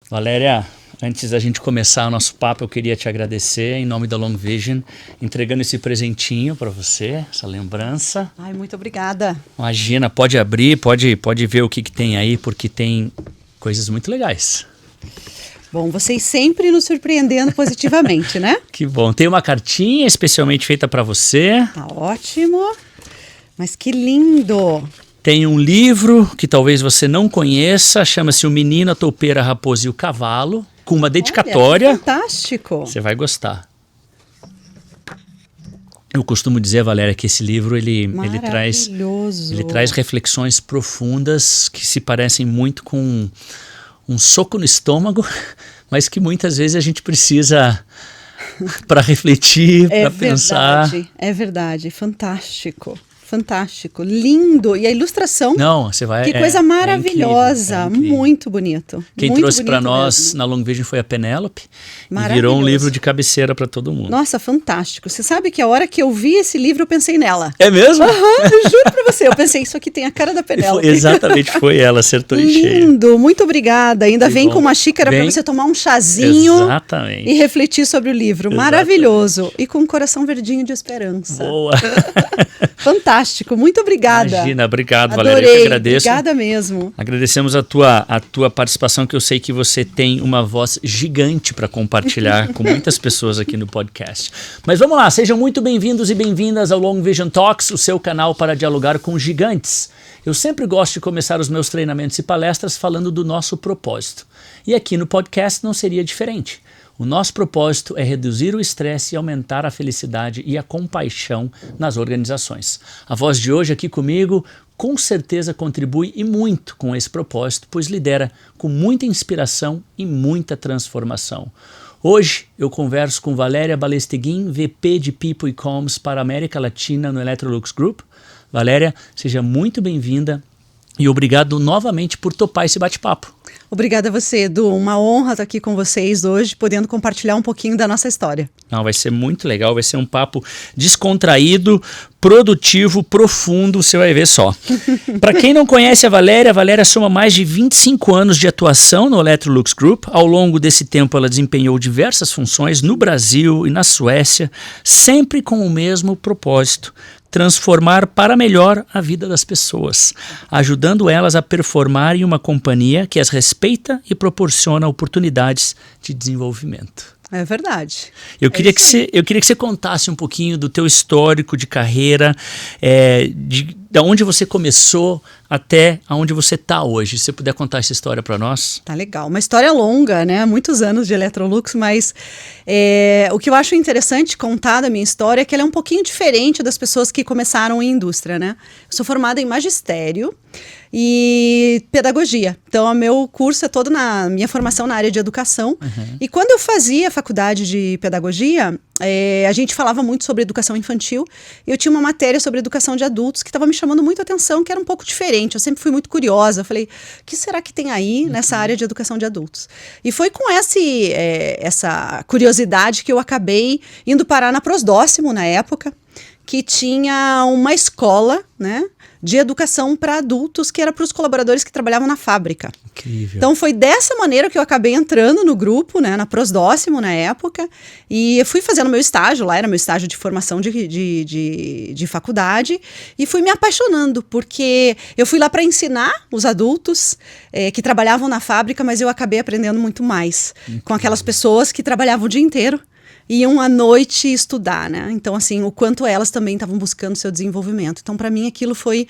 Valéria, antes da gente começar o nosso papo, eu queria te agradecer em nome da Long Vision, entregando esse presentinho para você, essa lembrança. Ai, muito obrigada. Imagina, pode abrir, pode ver o que tem aí, porque tem coisas muito legais. Bom, vocês sempre nos surpreendendo positivamente, né? Que bom. Tem uma cartinha especialmente feita para você. Tá ótimo. Mas que lindo. Tem um livro que talvez você não conheça, chama-se O Menino, a Toupeira, a Raposa e o Cavalo, com uma dedicatória. Olha, fantástico. Você vai gostar. Eu costumo dizer, Valéria, que esse livro ele traz reflexões profundas que se parecem muito com um soco no estômago, mas que muitas vezes a gente precisa para refletir, para pensar. É verdade, fantástico. Fantástico, lindo. E a ilustração, não, você vai, que coisa maravilhosa, é incrível. Muito bonito. Quem muito trouxe para nós mesmo. na Long Vision foi a Penélope e virou um livro de cabeceira para todo mundo. Nossa, fantástico. Você sabe que a hora que eu vi esse livro eu pensei nela. É mesmo? Eu juro para você, eu pensei, isso aqui tem a cara da Penélope. Exatamente, foi ela, acertou em cheio. Lindo, muito obrigada. Ainda vem com uma xícara para você tomar um chazinho. Exatamente. E refletir sobre o livro. Exatamente. Maravilhoso. E com um coração verdinho de esperança. Boa. Fantástico, muito obrigada. Imagina, obrigado, Adorei, Valéria, eu que agradeço. Obrigada mesmo. Agradecemos a tua participação, que eu sei que você tem uma voz gigante para compartilhar com muitas pessoas aqui no podcast. Mas vamos lá, sejam muito bem-vindos e bem-vindas ao Long Vision Talks, o seu canal para dialogar com gigantes. Eu sempre gosto de começar os meus treinamentos e palestras falando do nosso propósito. E aqui no podcast não seria diferente. O nosso propósito é reduzir o estresse e aumentar a felicidade e a compaixão nas organizações. A voz de hoje aqui comigo com certeza contribui e muito com esse propósito, pois lidera com muita inspiração e muita transformação. Hoje eu converso com Valéria Balesteguin, VP de People e Comms para a América Latina no Electrolux Group. Valéria, seja muito bem-vinda e obrigado novamente por topar esse bate-papo. Obrigada a você, Edu. Uma honra estar aqui com vocês hoje, podendo compartilhar um pouquinho da nossa história. Não, vai ser muito legal, vai ser um papo descontraído, produtivo, profundo, você vai ver só. Para quem não conhece a Valéria soma mais de 25 anos de atuação no Electrolux Group. Ao longo desse tempo ela desempenhou diversas funções no Brasil e na Suécia, sempre com o mesmo propósito: transformar para melhor a vida das pessoas, ajudando elas a performar em uma companhia que as respeita e proporciona oportunidades de desenvolvimento. É verdade. Eu queria que você contasse um pouquinho do teu histórico de carreira, de onde você começou até onde você está hoje. Se você puder contar essa história para nós. Tá legal. Uma história longa, né? Muitos anos de Electrolux, mas o que eu acho interessante contar da minha história é que ela é um pouquinho diferente das pessoas que começaram em indústria, né? Eu sou formada em magistério e pedagogia. Então, o meu curso é todo minha formação na área de educação. Uhum. E quando eu fazia faculdade de pedagogia, a gente falava muito sobre educação infantil. E eu tinha uma matéria sobre educação de adultos que estava me chamando muito a atenção, que era um pouco diferente. Eu sempre fui muito curiosa. Eu falei, o que será que tem aí nessa área de educação de adultos? E foi com essa curiosidade que eu acabei indo parar na Prosdóximo, na época, que tinha uma escola, né, de educação para adultos, que era para os colaboradores que trabalhavam na fábrica. Incrível. Então foi dessa maneira que eu acabei entrando no grupo, né, na Prosdóximo na época, e eu fui fazendo meu estágio, lá era meu estágio de formação de faculdade, e fui me apaixonando, porque eu fui lá para ensinar os adultos que trabalhavam na fábrica, mas eu acabei aprendendo muito mais com aquelas pessoas que trabalhavam o dia inteiro, iam à noite estudar, né? Então, assim, o quanto elas também estavam buscando seu desenvolvimento. Então, para mim, aquilo foi...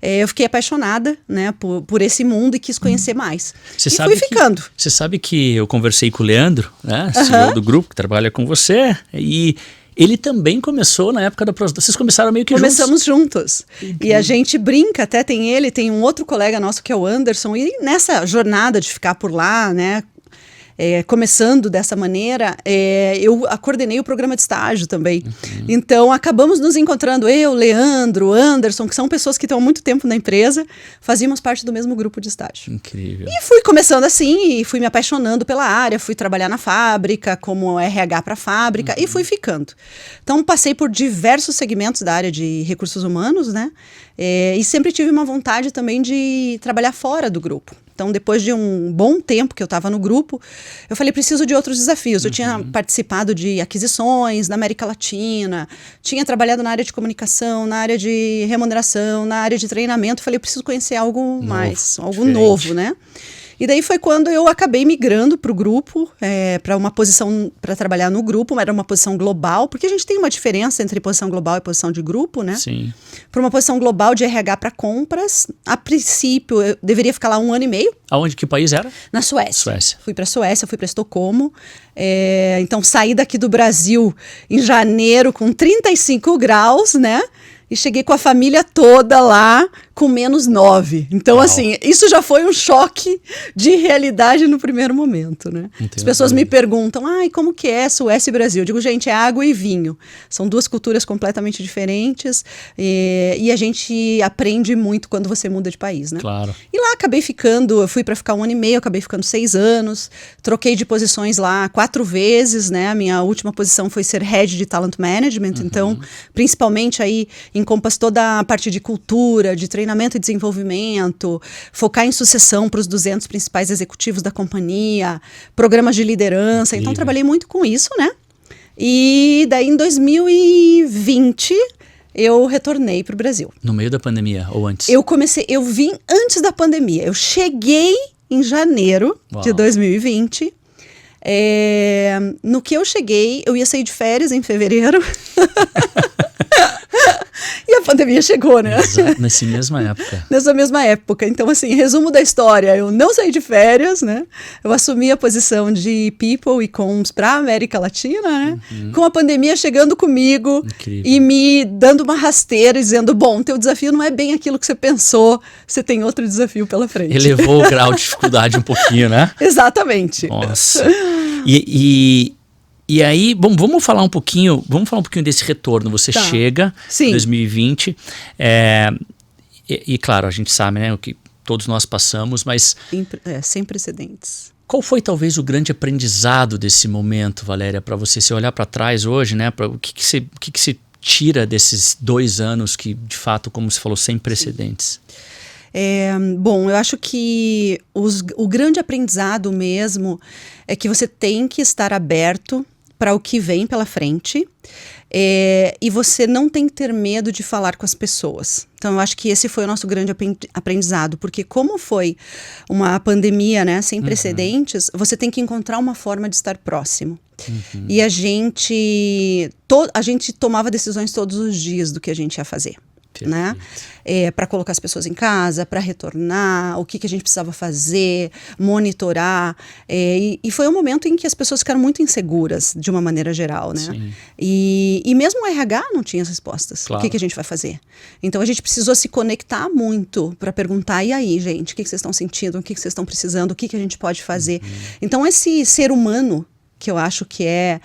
eu fiquei apaixonada, né, por esse mundo e quis conhecer mais. Fui ficando. Você sabe que eu conversei com o Leandro, né, CEO do grupo, que trabalha com você, e ele também começou na época da Prosdóximo. Vocês começaram meio que Começamos juntos. E a gente brinca, até tem um outro colega nosso que é o Anderson, e nessa jornada de ficar por lá, né, começando dessa maneira, eu coordenei o programa de estágio também. Uhum. Então, acabamos nos encontrando, eu, Leandro, Anderson, que são pessoas que estão há muito tempo na empresa, fazíamos parte do mesmo grupo de estágio. Incrível. E fui começando assim, e fui me apaixonando pela área, fui trabalhar na fábrica, como RH para a fábrica, e fui ficando. Então, passei por diversos segmentos da área de recursos humanos, né? E sempre tive uma vontade também de trabalhar fora do grupo. Então, depois de um bom tempo que eu estava no grupo, eu falei, preciso de outros desafios. Eu tinha participado de aquisições na América Latina, tinha trabalhado na área de comunicação, na área de remuneração, na área de treinamento. Falei, eu preciso conhecer algo mais, algo novo, né? E daí foi quando eu acabei migrando para o grupo, para uma posição, para trabalhar no grupo, mas era uma posição global, porque a gente tem uma diferença entre posição global e posição de grupo, né? Sim. Para uma posição global de RH para compras, a princípio eu deveria ficar lá 1 ano e meio. Aonde, que país era? Na Suécia. Suécia. Fui para a Suécia, fui para Estocolmo. Então saí daqui do Brasil em janeiro com 35 graus, né? E cheguei com a família toda lá com -9. Então, assim, isso já foi um choque de realidade no primeiro momento, né? As pessoas me perguntam, como que é Suécia e Brasil? Eu digo, gente, é água e vinho. São duas culturas completamente diferentes e a gente aprende muito quando você muda de país, né? Claro. E lá acabei ficando, eu fui para ficar 1 ano e meio, acabei ficando 6 anos, troquei de posições lá 4 vezes, né? A minha última posição foi ser Head de Talent Management, então, principalmente aí encompass toda a parte de cultura, de treinamento e desenvolvimento, focar em sucessão para os 200 principais executivos da companhia, programas de liderança. Então, trabalhei muito com isso, né? E daí, em 2020, eu retornei para o Brasil. No meio da pandemia ou antes? Eu vim antes da pandemia. Eu cheguei em janeiro de 2020. No que eu cheguei, eu ia sair de férias em fevereiro. E a pandemia chegou, né? Exato, nessa mesma época. Nessa mesma época. Então, assim, resumo da história, eu não saí de férias, né? Eu assumi a posição de People e Comms para a América Latina, né? Com a pandemia chegando comigo. Incrível. E me dando uma rasteira, dizendo, bom, teu desafio não é bem aquilo que você pensou, você tem outro desafio pela frente. Elevou o grau de dificuldade um pouquinho, né? Exatamente. Nossa. E aí, bom, vamos falar um pouquinho desse retorno. Você chega em 2020, e claro, a gente sabe, né, o que todos nós passamos, mas... sem precedentes. Qual foi talvez o grande aprendizado desse momento, Valéria, para você se olhar para trás hoje, né? O que você tira desses 2 anos que, de fato, como você falou, sem precedentes? Bom, eu acho que o grande aprendizado mesmo é que você tem que estar aberto para o que vem pela frente, e você não tem que ter medo de falar com as pessoas. Então, eu acho que esse foi o nosso grande aprendizado, porque como foi uma pandemia, né, sem precedentes, você tem que encontrar uma forma de estar próximo. E a gente tomava decisões todos os dias do que a gente ia fazer. Né? Para colocar as pessoas em casa, para retornar, o que a gente precisava fazer, monitorar. E foi um momento em que as pessoas ficaram muito inseguras, de uma maneira geral, né? E mesmo o RH não tinha as respostas. Claro. O que a gente vai fazer? Então a gente precisou se conectar muito para perguntar, e aí, gente, o que vocês estão sentindo, o que vocês estão precisando, o que a gente pode fazer? Então esse ser humano, que eu acho que é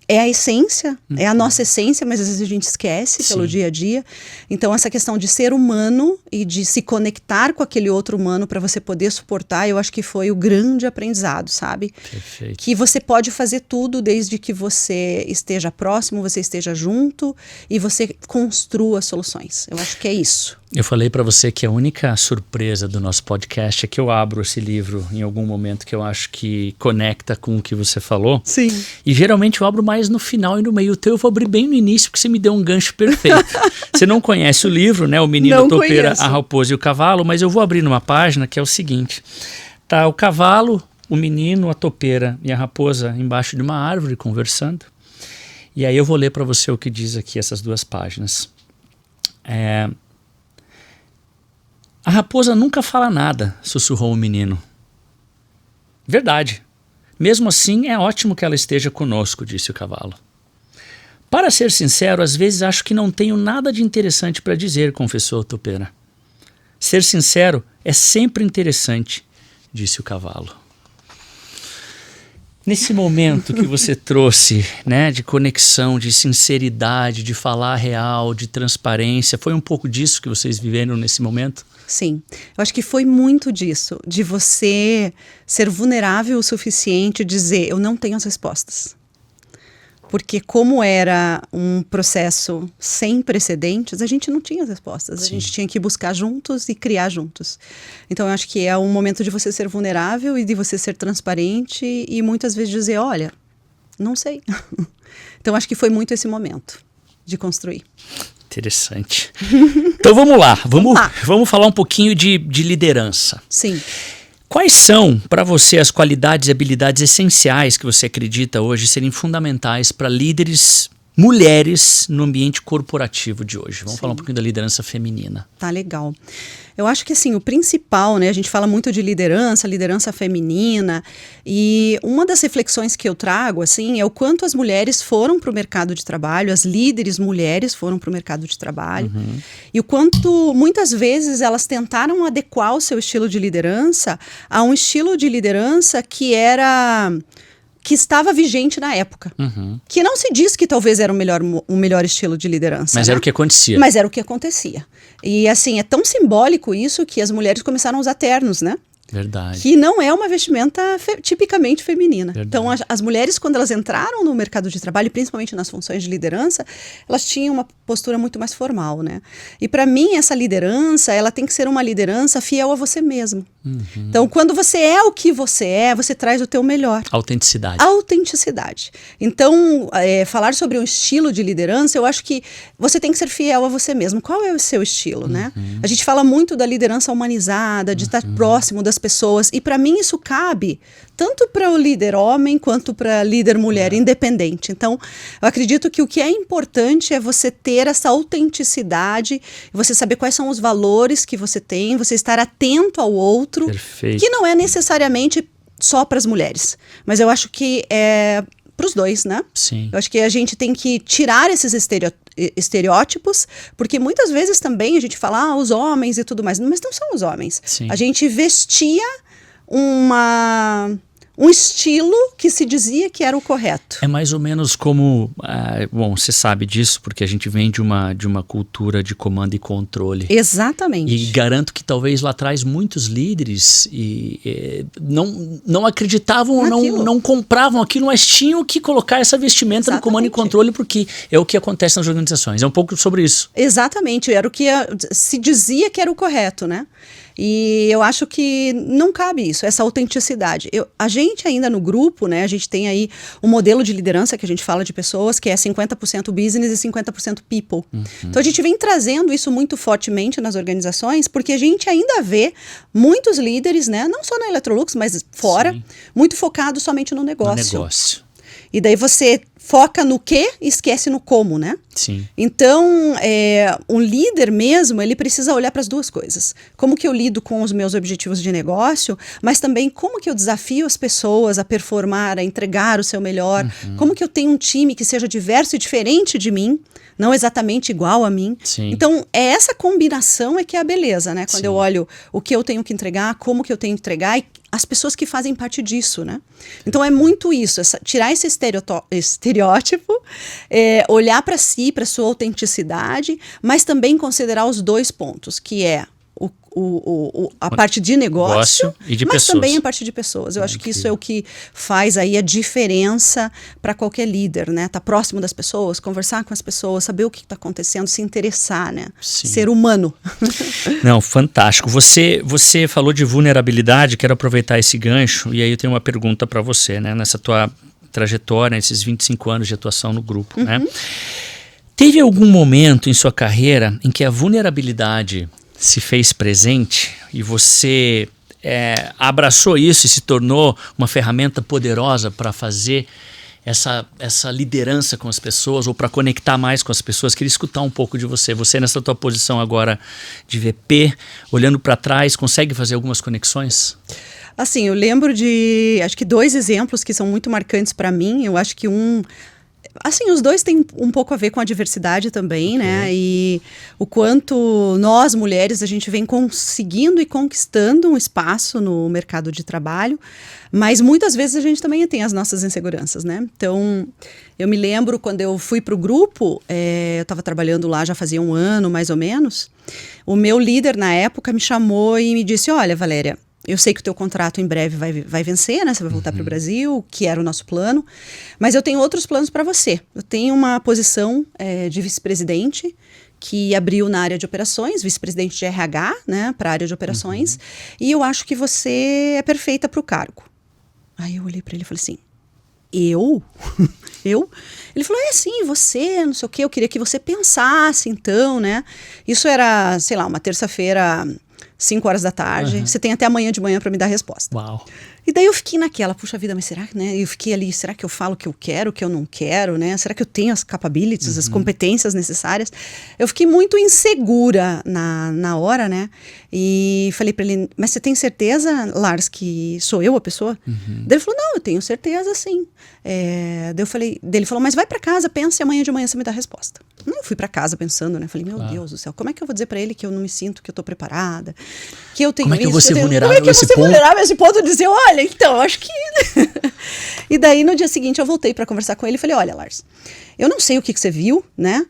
a essência, é a nossa essência, mas às vezes a gente esquece pelo dia a dia. Então, essa questão de ser humano e de se conectar com aquele outro humano para você poder suportar, eu acho que foi o grande aprendizado, sabe? Perfeito. Que você pode fazer tudo desde que você esteja próximo, você esteja junto e você construa soluções. Eu acho que é isso. Eu falei para você que a única surpresa do nosso podcast é que eu abro esse livro em algum momento que eu acho que conecta com o que você falou. Sim. E geralmente eu abro mais no final e no meio. O teu eu vou abrir bem no início porque você me deu um gancho perfeito. Você não conhece o livro, né? O Menino, a Topeira, a Raposa e o Cavalo, mas eu vou abrir numa página que é o seguinte. Tá o cavalo, o menino, a topeira e a raposa embaixo de uma árvore conversando. E aí eu vou ler para você o que diz aqui essas 2 páginas. A raposa nunca fala nada, sussurrou o menino. Verdade. Mesmo assim, é ótimo que ela esteja conosco, disse o cavalo. Para ser sincero, às vezes acho que não tenho nada de interessante para dizer, confessou a topeira. Ser sincero é sempre interessante, disse o cavalo. Nesse momento que você trouxe, né, de conexão, de sinceridade, de falar real, de transparência, foi um pouco disso que vocês viveram nesse momento? Sim, eu acho que foi muito disso, de você ser vulnerável o suficiente e dizer, eu não tenho as respostas. Porque como era um processo sem precedentes, a gente não tinha as respostas. A gente tinha que buscar juntos e criar juntos. Então, eu acho que é um momento de você ser vulnerável e de você ser transparente e muitas vezes dizer, olha, não sei. Então, acho que foi muito esse momento de construir. Interessante. Então, vamos lá. Vamos falar um pouquinho de liderança. Sim. Quais são, para você, as qualidades e habilidades essenciais que você acredita hoje serem fundamentais para líderes mulheres no ambiente corporativo de hoje? Vamos falar um pouquinho da liderança feminina. Tá legal. Eu acho que assim, o principal, né, a gente fala muito de liderança feminina, e uma das reflexões que eu trago, assim, é o quanto as mulheres foram para o mercado de trabalho, as líderes mulheres foram para o mercado de trabalho, e o quanto muitas vezes elas tentaram adequar o seu estilo de liderança a um estilo de liderança que estava vigente na época. Que não se diz que talvez era o melhor estilo de liderança. Mas né? era o que acontecia. Mas era o que acontecia. E assim, é tão simbólico isso que as mulheres começaram a usar ternos, né? Verdade. Que não é uma vestimenta tipicamente feminina. Verdade. Então, as mulheres, quando elas entraram no mercado de trabalho, principalmente nas funções de liderança, elas tinham uma postura muito mais formal, né? E para mim, essa liderança, ela tem que ser uma liderança fiel a você mesmo. Então, quando você é o que você é, você traz o teu melhor. Autenticidade. Autenticidade. Então, falar sobre um estilo de liderança, eu acho que você tem que ser fiel a você mesmo. Qual é o seu estilo, né? A gente fala muito da liderança humanizada, de estar próximo das pessoas, e para mim isso cabe tanto para o líder homem quanto para a líder mulher, independente. Então, eu acredito que o que é importante é você ter essa autenticidade, você saber quais são os valores que você tem, você estar atento ao outro, Perfeito. que não é necessariamente só para as mulheres, mas eu acho que é para os dois, né? Sim. Eu acho que a gente tem que tirar esses estereótipos, porque muitas vezes também a gente fala, os homens e tudo mais, mas não são os homens. Sim. A gente vestia um estilo que se dizia que era o correto. É mais ou menos como, bom, você sabe disso, porque a gente vem de uma cultura de comando e controle. Exatamente. E garanto que talvez lá atrás muitos líderes não acreditavam ou não compravam aquilo, mas tinham que colocar essa vestimenta no comando e controle, porque é o que acontece nas organizações. É um pouco sobre isso. Exatamente, era o que se dizia que era o correto, né? E eu acho que não cabe isso, essa autenticidade. A gente ainda no grupo, né, a gente tem aí um modelo de liderança que a gente fala de pessoas, que é 50% business e 50% people. Então a gente vem trazendo isso muito fortemente nas organizações, porque a gente ainda vê muitos líderes, né, não só na Electrolux, mas fora, Sim. muito focados somente no negócio. No negócio. E daí você foca no que e esquece no como, né? Sim. Então, um líder mesmo, ele precisa olhar para as duas coisas. Como que eu lido com os meus objetivos de negócio, mas também como que eu desafio as pessoas a performar, a entregar o seu melhor. Como que eu tenho um time que seja diverso e diferente de mim, não exatamente igual a mim. Sim. Então, essa combinação é que é a beleza, né? Quando Sim. eu olho o que eu tenho que entregar, como que eu tenho que entregar e as pessoas que fazem parte disso, né? Então é muito isso, tirar esse estereótipo, olhar para si, para sua autenticidade, mas também considerar os dois pontos, que é a parte de negócio e de mas pessoas. Também a parte de pessoas. Eu acho que isso é o que faz aí a diferença para qualquer líder, né? Tá próximo das pessoas, conversar com as pessoas, saber o que está acontecendo, se interessar, né? Sim. Ser humano. Não, fantástico. Você falou de vulnerabilidade, quero aproveitar esse gancho, e aí eu tenho uma pergunta para você, né? Nessa tua trajetória, nesses 25 anos de atuação no grupo, né? Teve algum momento em sua carreira em que a vulnerabilidade se fez presente e você abraçou isso e se tornou uma ferramenta poderosa para fazer essa liderança com as pessoas ou para conectar mais com as pessoas? Queria escutar um pouco de você. Você nessa tua posição agora de VP, olhando para trás, consegue fazer algumas conexões? Assim, eu lembro de, acho que 2 exemplos que são muito marcantes para mim. Eu acho que assim, os dois têm um pouco a ver com a diversidade também, né? E o quanto nós, mulheres, a gente vem conseguindo e conquistando um espaço no mercado de trabalho, mas muitas vezes a gente também tem as nossas inseguranças, né? Então, eu me lembro quando eu fui para o grupo, eu estava trabalhando lá já fazia 1 ano, mais ou menos, o meu líder na época me chamou e me disse, olha, Valéria, eu sei que o teu contrato em breve vai vencer, né? Você vai voltar para o Brasil, que era o nosso plano. Mas eu tenho outros planos para você. Eu tenho uma posição de vice-presidente que abriu na área de operações, vice-presidente de RH, né? Para a área de operações. E eu acho que você é perfeita para o cargo. Aí eu olhei para ele e falei assim, eu? Eu? Ele falou, sim, você, não sei o quê, eu queria que você pensasse, então, né? Isso era, sei lá, uma terça-feira, 5 horas da tarde. Você tem até amanhã de manhã para me dar a resposta. Uau. E daí eu fiquei naquela, puxa vida, mas será que, né? Eu fiquei ali, será que eu falo o que eu quero, o que eu não quero, né? Será que eu tenho as capabilities, as competências necessárias? Eu fiquei muito insegura na hora, né? E falei pra ele, mas você tem certeza, Lars, que sou eu a pessoa? Daí ele falou, não, eu tenho certeza, sim. Daí eu falei, ele falou, mas vai pra casa, pensa e amanhã de manhã você me dá a resposta. Eu fui pra casa pensando, né? Falei, meu Deus do céu, como é que eu vou dizer pra ele que eu não me sinto, que eu tô preparada, que eu tenho Como é que eu vou ser vulnerável Como é que eu vou nesse ser ponto? vulnerável nesse ponto de dizer, olha, então, acho que... E daí, no dia seguinte, eu voltei pra conversar com ele e falei, olha, Lars, eu não sei o que você viu, né?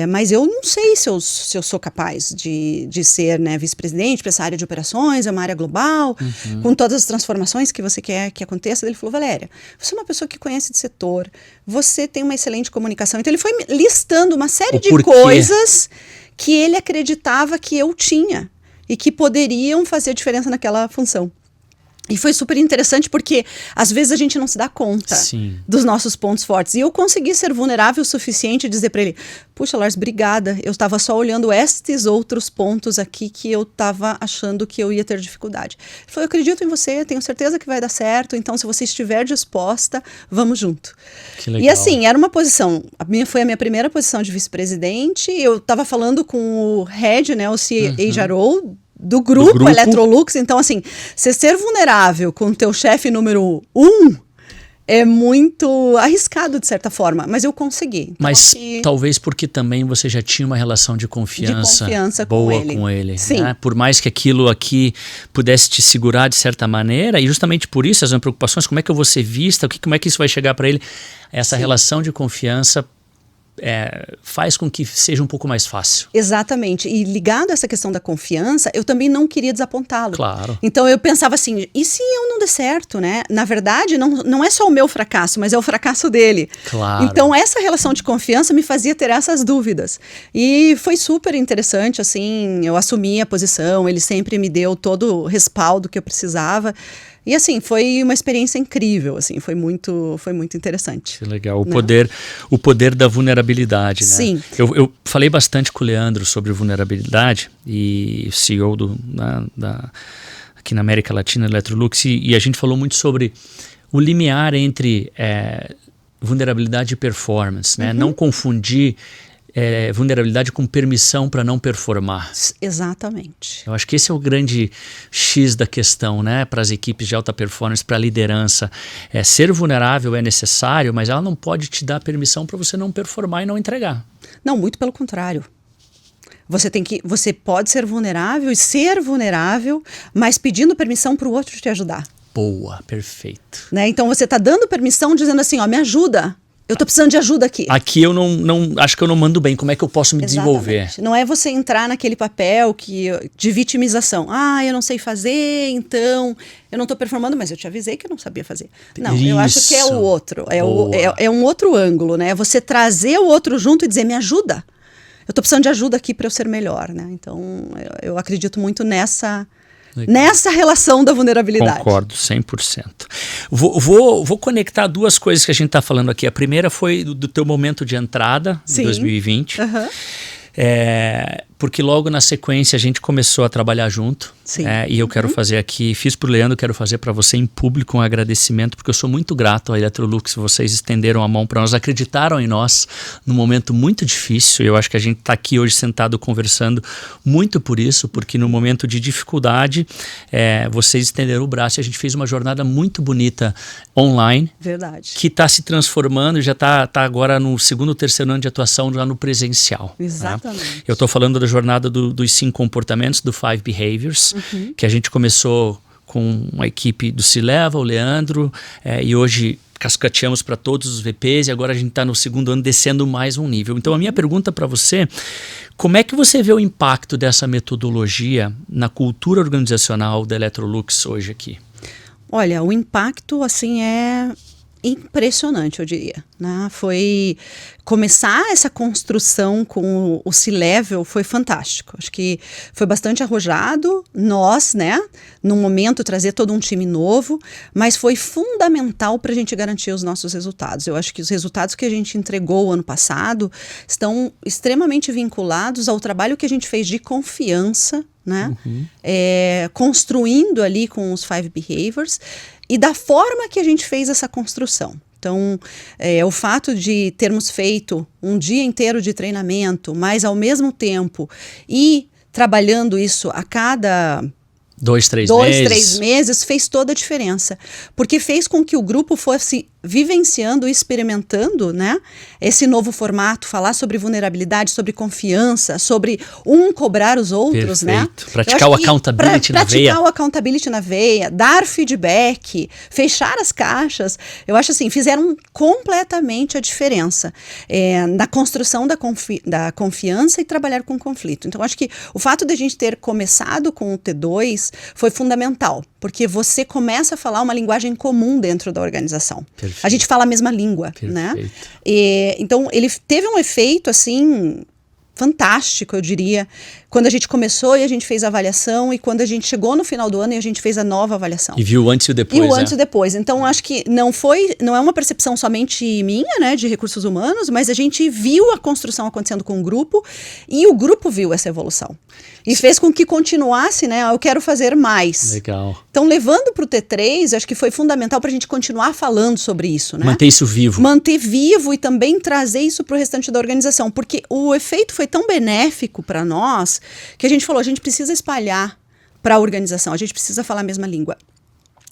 Mas eu não sei se eu sou capaz de ser, né, vice-presidente para essa área de operações, é uma área global, com todas as transformações que você quer que aconteça. Ele falou, Valéria, você é uma pessoa que conhece de setor, você tem uma excelente comunicação. Então ele foi listando uma série de coisas que ele acreditava que eu tinha e que poderiam fazer a diferença naquela função. E foi super interessante porque às vezes a gente não se dá conta dos nossos pontos fortes. E eu consegui ser vulnerável o suficiente e dizer para ele, puxa, Lars, obrigada. Eu estava só olhando estes outros pontos aqui que eu estava achando que eu ia ter dificuldade. Ele falou, eu acredito em você, tenho certeza que vai dar certo. Então, se você estiver disposta, vamos junto. Que legal. E assim, era uma posição, foi a minha primeira posição de vice-presidente. Eu estava falando com o head, né, o CHRO, do grupo Electrolux. Então, assim, você ser vulnerável com o teu chefe número 1 é muito arriscado, de certa forma, mas eu consegui. Então, mas talvez porque também você já tinha uma relação de confiança boa com ele. Sim. Né? Por mais que aquilo aqui pudesse te segurar de certa maneira, e justamente por isso as minhas preocupações, como é que eu vou ser vista, como é que isso vai chegar para ele, essa relação de confiança faz com que seja um pouco mais fácil. Exatamente. E ligado a essa questão da confiança, eu também não queria desapontá-lo. Claro. Então eu pensava assim, e se eu não der certo, né? Na verdade, não é só o meu fracasso, mas é o fracasso dele. Claro. Então essa relação de confiança me fazia ter essas dúvidas. E foi super interessante, assim, eu assumi a posição, ele sempre me deu todo o respaldo que eu precisava. E assim, foi uma experiência incrível, assim, foi muito interessante. Que legal, o poder da vulnerabilidade, né? Sim. Eu falei bastante com o Leandro sobre vulnerabilidade, e CEO aqui na América Latina, Electrolux, e a gente falou muito sobre o limiar entre vulnerabilidade e performance, né? Não confundir vulnerabilidade com permissão para não performar. Exatamente. Eu acho que esse é o grande X da questão, né? Para as equipes de alta performance, para a liderança. Ser vulnerável é necessário, mas ela não pode te dar permissão para você não performar e não entregar. Não, muito pelo contrário. Você pode ser vulnerável e ser vulnerável, mas pedindo permissão para o outro te ajudar. Boa, perfeito. Né? Então você está dando permissão, dizendo assim, ó, me ajuda. Eu tô precisando de ajuda aqui. Aqui eu não acho que eu não mando bem. Como é que eu posso me desenvolver? Não é você entrar naquele papel de vitimização. Eu não sei fazer, então eu não tô performando, mas eu te avisei que eu não sabia fazer. Não, eu acho que é o outro. É um outro ângulo, né? É você trazer o outro junto e dizer, me ajuda. Eu tô precisando de ajuda aqui para eu ser melhor, né? Então eu acredito muito nessa relação da vulnerabilidade. Concordo, 100%. Vou conectar duas coisas que a gente está falando aqui. A primeira foi do teu momento de entrada, em 2020. Porque logo na sequência a gente começou a trabalhar junto. E eu quero fazer aqui, fiz para o Leandro, quero fazer para você em público um agradecimento, porque eu sou muito grato à Electrolux. Vocês estenderam a mão para nós, acreditaram em nós num momento muito difícil. Eu acho que a gente está aqui hoje sentado conversando muito por isso, porque no momento de dificuldade vocês estenderam o braço e a gente fez uma jornada muito bonita online. Verdade. Que está se transformando, já está agora no segundo, terceiro ano de atuação já no presencial. Exatamente. Né? Eu estou falando da jornada dos 5 comportamentos, do 5 Behaviors, que a gente começou com a equipe do C-Level, o Leandro, e hoje cascateamos para todos os VPs e agora a gente está no segundo ano descendo mais um nível. Então a minha pergunta para você, como é que você vê o impacto dessa metodologia na cultura organizacional da Electrolux hoje aqui? Olha, o impacto assim é impressionante, eu diria, né? Foi começar essa construção com o C-Level foi fantástico. Acho que foi bastante arrojado, nós, né, num momento trazer todo um time novo, mas foi fundamental para a gente garantir os nossos resultados. Eu acho que os resultados que a gente entregou o ano passado estão extremamente vinculados ao trabalho que a gente fez de confiança, né? Construindo ali com os 5 Behaviors e da forma que a gente fez essa construção. Então, o fato de termos feito um dia inteiro de treinamento, mas ao mesmo tempo ir trabalhando isso a cada 2, 3 meses, fez toda a diferença. Porque fez com que o grupo fosse vivenciando e experimentando, né, esse novo formato, falar sobre vulnerabilidade, sobre confiança, sobre cobrar os outros, né? Praticar o accountability na veia. Praticar o accountability na veia, dar feedback, fechar as caixas. Eu acho assim, fizeram completamente a diferença na construção da confiança e trabalhar com conflito. Então, acho que o fato de a gente ter começado com o T2 foi fundamental, porque você começa a falar uma linguagem comum dentro da organização. Perfeito. A gente fala a mesma língua, né? Então, ele teve um efeito, assim, fantástico, eu diria, quando a gente começou e a gente fez a avaliação e quando a gente chegou no final do ano e a gente fez a nova avaliação. E viu antes e o depois. E o antes e o depois. Então, acho que não é uma percepção somente minha, né, de recursos humanos, mas a gente viu a construção acontecendo com o grupo e o grupo viu essa evolução. E fez com que continuasse, né, eu quero fazer mais. Legal. Então, levando para o T3, acho que foi fundamental para a gente continuar falando sobre isso, né? Manter isso vivo. Manter vivo e também trazer isso para o restante da organização, porque o efeito foi tão benéfico para nós que a gente falou, a gente precisa espalhar para a organização, a gente precisa falar a mesma língua.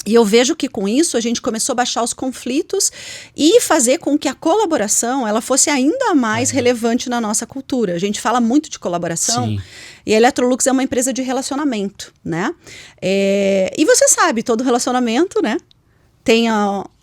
E eu vejo que com isso a gente começou a baixar os conflitos e fazer com que a colaboração ela fosse ainda mais relevante na nossa cultura. A gente fala muito de colaboração. Sim. E a Electrolux é uma empresa de relacionamento, né? E você sabe, todo relacionamento, né, tem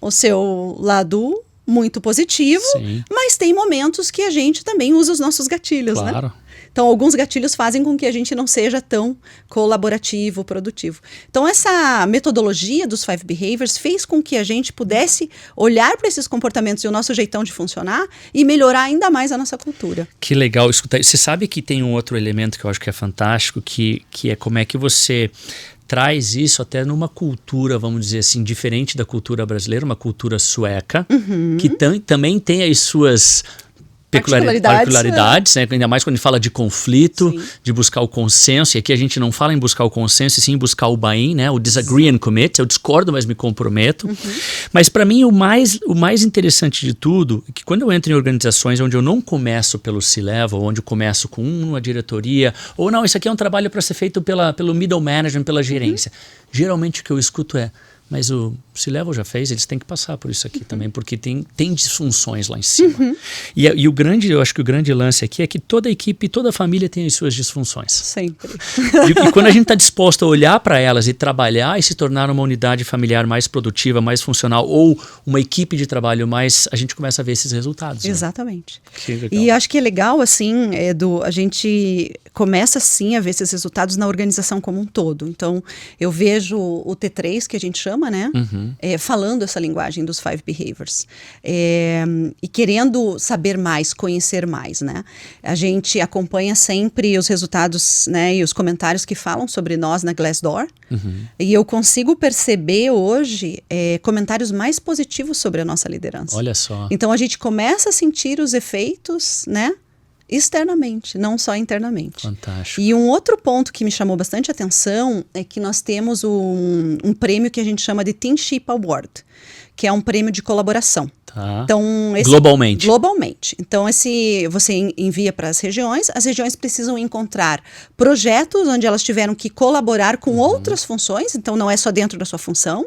o seu lado muito positivo, Sim. mas tem momentos que a gente também usa os nossos gatilhos, Claro. né? Então, alguns gatilhos fazem com que a gente não seja tão colaborativo, produtivo. Então, essa metodologia dos 5 Behaviors fez com que a gente pudesse olhar para esses comportamentos e o nosso jeitão de funcionar e melhorar ainda mais a nossa cultura. Que legal escutar. Você sabe que tem um outro elemento que eu acho que é fantástico, que é como é que você traz isso até numa cultura, vamos dizer assim, diferente da cultura brasileira, uma cultura sueca, que também tem as suas particularidades, né? Ainda mais quando a gente fala de conflito, Sim. de buscar o consenso, e aqui a gente não fala em buscar o consenso, e sim em buscar o buy-in, né? O disagree and commit, eu discordo, mas me comprometo. Mas para mim o mais interessante de tudo é que quando eu entro em organizações onde eu não começo pelo C-Level, onde eu começo com uma diretoria, ou não, isso aqui é um trabalho para ser feito pelo middle management, pela gerência. Geralmente o que eu escuto é, mas o C-Level já fez, eles têm que passar por isso aqui também, porque tem disfunções lá em cima. E eu acho que o grande lance aqui é que toda equipe, toda família tem as suas disfunções. Sempre. E quando a gente está disposto a olhar para elas e trabalhar e se tornar uma unidade familiar mais produtiva, mais funcional, ou uma equipe de trabalho mais, a gente começa a ver esses resultados. Né? Exatamente. Que legal. E acho que é legal, assim, a gente começa, sim, a ver esses resultados na organização como um todo. Então, eu vejo o T3, que a gente chama, né? Falando essa linguagem dos 5 Behaviors. E querendo saber mais, conhecer mais, né? A gente acompanha sempre os resultados, né, e os comentários que falam sobre nós na Glassdoor. E eu consigo perceber hoje comentários mais positivos sobre a nossa liderança. Olha só. Então, a gente começa a sentir os efeitos, né? Externamente, não só internamente. Fantástico. E um outro ponto que me chamou bastante atenção é que nós temos um prêmio que a gente chama de Teamship Award, que é um prêmio de colaboração. Tá. Então, Globalmente. Globalmente. Então, você envia para as regiões precisam encontrar projetos onde elas tiveram que colaborar com outras funções, então não é só dentro da sua função,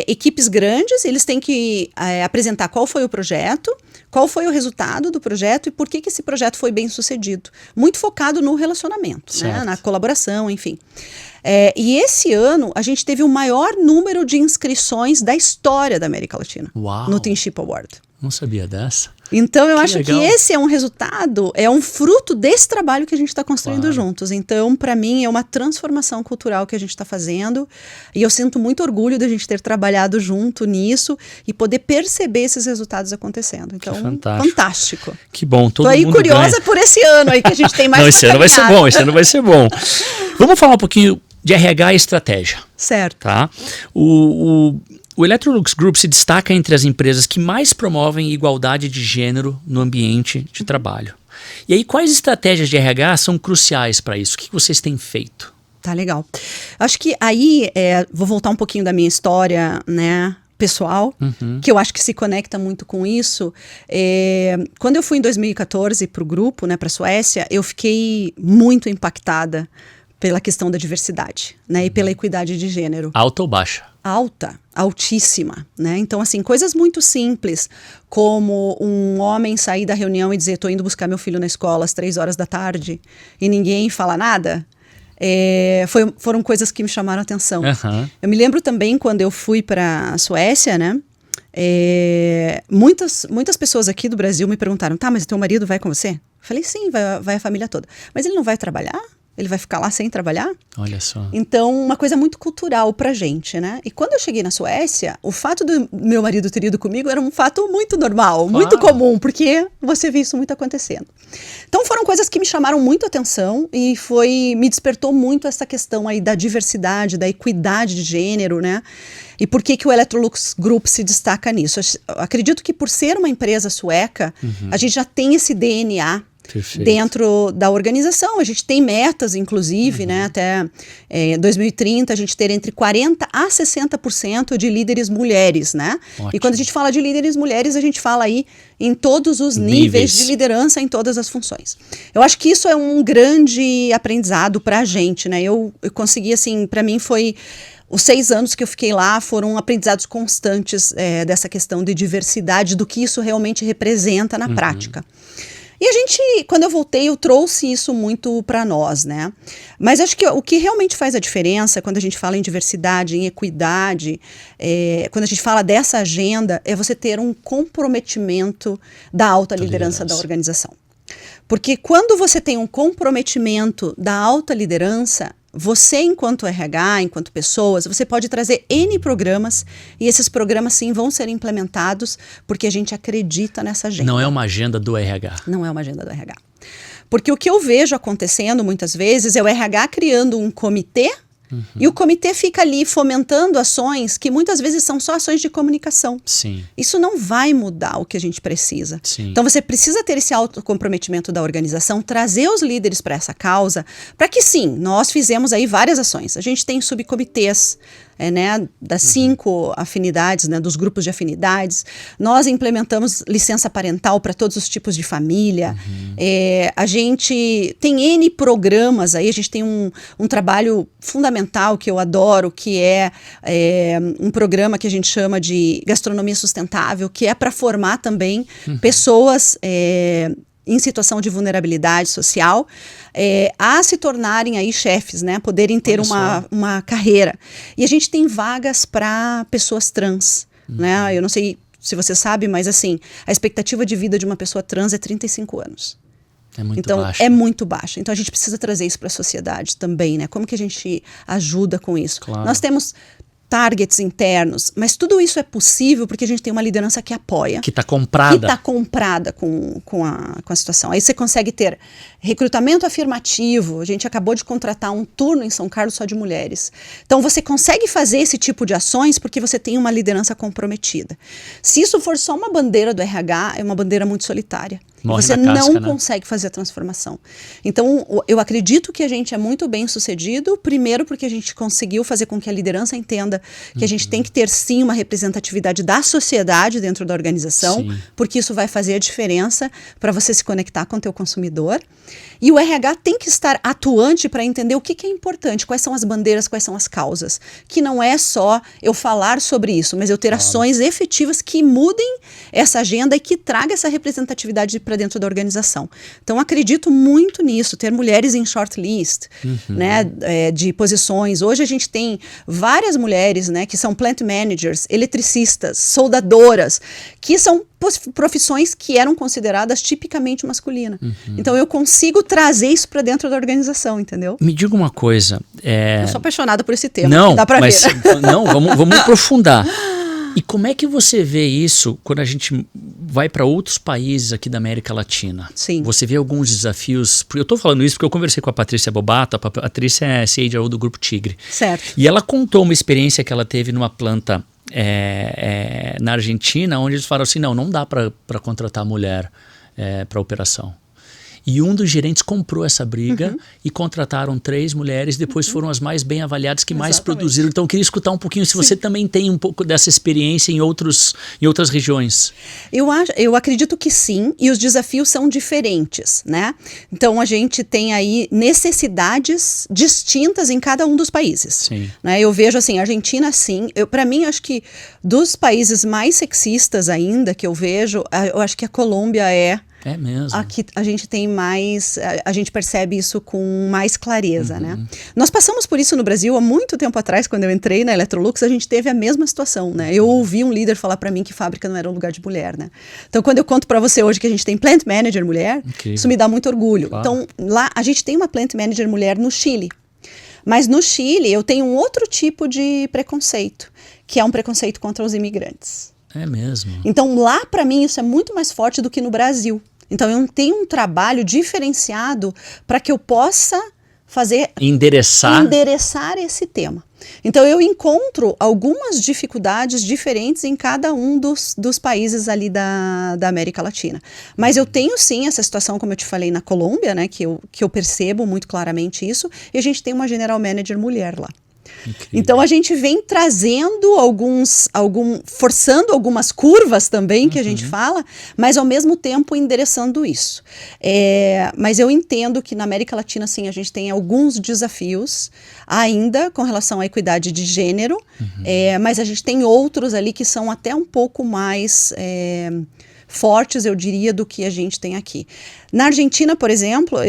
Equipes grandes, eles têm que apresentar qual foi o projeto, qual foi o resultado do projeto e por que esse projeto foi bem sucedido. Muito focado no relacionamento, né? Na colaboração, enfim. E esse ano, a gente teve o maior número de inscrições da história da América Latina. Uau. No Teamship Award. Não sabia dessa. Então, eu acho legal. que esse é um resultado, é um fruto desse trabalho que a gente está construindo juntos. Então, para mim, é uma transformação cultural que a gente está fazendo. E eu sinto muito orgulho da gente ter trabalhado junto nisso e poder perceber esses resultados acontecendo. Então, fantástico. Que bom, todo mundo. Tô aí curiosa ganha. por esse ano aí, que a gente tem mais. Não, esse ano vai ser bom, esse ano vai ser bom. Vamos falar um pouquinho de RH e estratégia. Certo. Tá? O Electrolux Group se destaca entre as empresas que mais promovem igualdade de gênero no ambiente de trabalho. E aí, quais estratégias de RH são cruciais para isso? O que vocês têm feito? Tá legal. Acho que aí, vou voltar um pouquinho da minha história, né, pessoal, que eu acho que se conecta muito com isso. Quando eu fui em 2014 para o grupo, né, para a Suécia, eu fiquei muito impactada pela questão da diversidade, né, e pela equidade de gênero. Alta ou baixa? Alta, altíssima, né? Então, assim, coisas muito simples, como um homem sair da reunião e dizer, tô indo buscar meu filho na escola às 3 horas da tarde, e ninguém fala nada, foram coisas que me chamaram a atenção. Eu me lembro também, quando eu fui para a Suécia, né? Muitas pessoas aqui do Brasil me perguntaram, tá, mas teu marido vai com você? Eu falei, sim, vai a família toda. Mas ele não vai trabalhar? Ele vai ficar lá sem trabalhar? Olha só. Então, uma coisa muito cultural pra gente, né? E quando eu cheguei na Suécia, o fato do meu marido ter ido comigo era um fato muito normal, muito comum, porque você vê isso muito acontecendo. Então, foram coisas que me chamaram muito a atenção e me despertou muito essa questão aí da diversidade, da equidade de gênero, né? E por que o Electrolux Group se destaca nisso? Eu acredito que por ser uma empresa sueca, a gente já tem esse DNA dentro da organização. A gente tem metas, inclusive, né, até 2030, a gente ter entre 40% a 60% de líderes mulheres, né? Ótimo. E quando a gente fala de líderes mulheres, a gente fala aí em todos os níveis de liderança, em todas as funções. Eu acho que isso é um grande aprendizado para a gente, né? Eu consegui, assim, para mim foi... Os 6 anos que eu fiquei lá foram aprendizados constantes dessa questão de diversidade, do que isso realmente representa na prática. E a gente, quando eu voltei, eu trouxe isso muito para nós, né? Mas acho que o que realmente faz a diferença quando a gente fala em diversidade, em equidade, quando a gente fala dessa agenda, é você ter um comprometimento da alta liderança da organização. Porque quando você tem um comprometimento da alta liderança, você, enquanto RH, enquanto pessoas, você pode trazer N programas e esses programas, sim, vão ser implementados porque a gente acredita nessa agenda. Não é uma agenda do RH. Não é uma agenda do RH. Porque o que eu vejo acontecendo muitas vezes é o RH criando um comitê e o comitê fica ali fomentando ações que muitas vezes são só ações de comunicação. Sim. Isso não vai mudar o que a gente precisa. Sim. Então você precisa ter esse autocomprometimento da organização, trazer os líderes para essa causa, para que sim, nós fizemos aí várias ações. A gente tem subcomitês, né, das 5 afinidades, né, dos grupos de afinidades. Nós implementamos licença parental para todos os tipos de família. A gente tem N programas aí, a gente tem um trabalho fundamental que eu adoro, que é um programa que a gente chama de gastronomia sustentável, que é para formar também pessoas em situação de vulnerabilidade social, a se tornarem aí chefes, né, poderem ter uma carreira. E a gente tem vagas para pessoas trans, né? Eu não sei se você sabe, mas assim, a expectativa de vida de uma pessoa trans é 35 anos. É muito então, baixa. é muito baixa. Então, a gente precisa trazer isso para a sociedade também, né? Como que a gente ajuda com isso? Claro. Nós temos targets internos, mas tudo isso é possível porque a gente tem uma liderança que apoia. Que está comprada. Que está comprada com a situação. Aí você consegue ter recrutamento afirmativo. A gente acabou de contratar um turno em São Carlos só de mulheres. Então você consegue fazer esse tipo de ações porque você tem uma liderança comprometida. Se isso for só uma bandeira do RH, é uma bandeira muito solitária. Morre você na casca, não né? consegue fazer a transformação. Então, eu acredito que a gente é muito bem sucedido, primeiro porque a gente conseguiu fazer com que a liderança entenda que a gente tem que ter sim uma representatividade da sociedade dentro da organização, Sim. porque isso vai fazer a diferença para você se conectar com o teu consumidor. E o RH tem que estar atuante para entender o que é importante, quais são as bandeiras, quais são as causas. Que não é só eu falar sobre isso, mas eu ter ações efetivas que mudem essa agenda e que traga essa representatividade para dentro da organização. Então, acredito muito nisso, ter mulheres em shortlist, né, de posições. Hoje a gente tem várias mulheres, né, que são plant managers, eletricistas, soldadoras, que são profissões que eram consideradas tipicamente masculinas. Então, eu consigo trazer isso para dentro da organização, entendeu? Me diga uma coisa. Eu sou apaixonada por esse tema, Não, dá para ver. Não, vamos aprofundar. E como é que você vê isso quando a gente vai para outros países aqui da América Latina? Sim. Você vê alguns desafios? Porque eu estou falando isso porque eu conversei com a Patrícia Bobato. A Patrícia é CHRO do Grupo Tigre. Certo. E ela contou uma experiência que ela teve numa planta na Argentina, onde eles falaram assim, não dá para contratar mulher para operação. E um dos gerentes comprou essa briga e contrataram 3 mulheres, depois foram as mais bem avaliadas, que mais produziram. Então eu queria escutar um pouquinho se você também tem um pouco dessa experiência em outras regiões. Eu acredito que sim, e os desafios são diferentes, né? Então a gente tem aí necessidades distintas em cada um dos países. Sim. Né? Eu vejo assim, a Argentina sim, para mim acho que dos países mais sexistas ainda que eu vejo, eu acho que a Colômbia é mesmo. Aqui a gente tem mais, a gente percebe isso com mais clareza, né? Nós passamos por isso no Brasil há muito tempo atrás, quando eu entrei na Electrolux, a gente teve a mesma situação, né? Eu ouvi um líder falar para mim que fábrica não era um lugar de mulher, né? Então, quando eu conto para você hoje que a gente tem plant manager mulher, isso me dá muito orgulho. Claro. Então, lá a gente tem uma plant manager mulher no Chile. Mas no Chile eu tenho um outro tipo de preconceito, que é um preconceito contra os imigrantes. É mesmo. Então, lá para mim isso é muito mais forte do que no Brasil. Então, eu tenho um trabalho diferenciado para que eu possa endereçar esse tema. Então, eu encontro algumas dificuldades diferentes em cada um dos países ali da América Latina. Mas eu tenho sim essa situação, como eu te falei, na Colômbia, né, que eu percebo muito claramente isso, e a gente tem uma general manager mulher lá. Incrível. Então a gente vem trazendo forçando algumas curvas também que a gente fala, mas ao mesmo tempo endereçando isso. Mas eu entendo que na América Latina sim a gente tem alguns desafios ainda com relação à equidade de gênero, mas a gente tem outros ali que são até um pouco mais fortes, eu diria, do que a gente tem aqui. Na Argentina, por exemplo,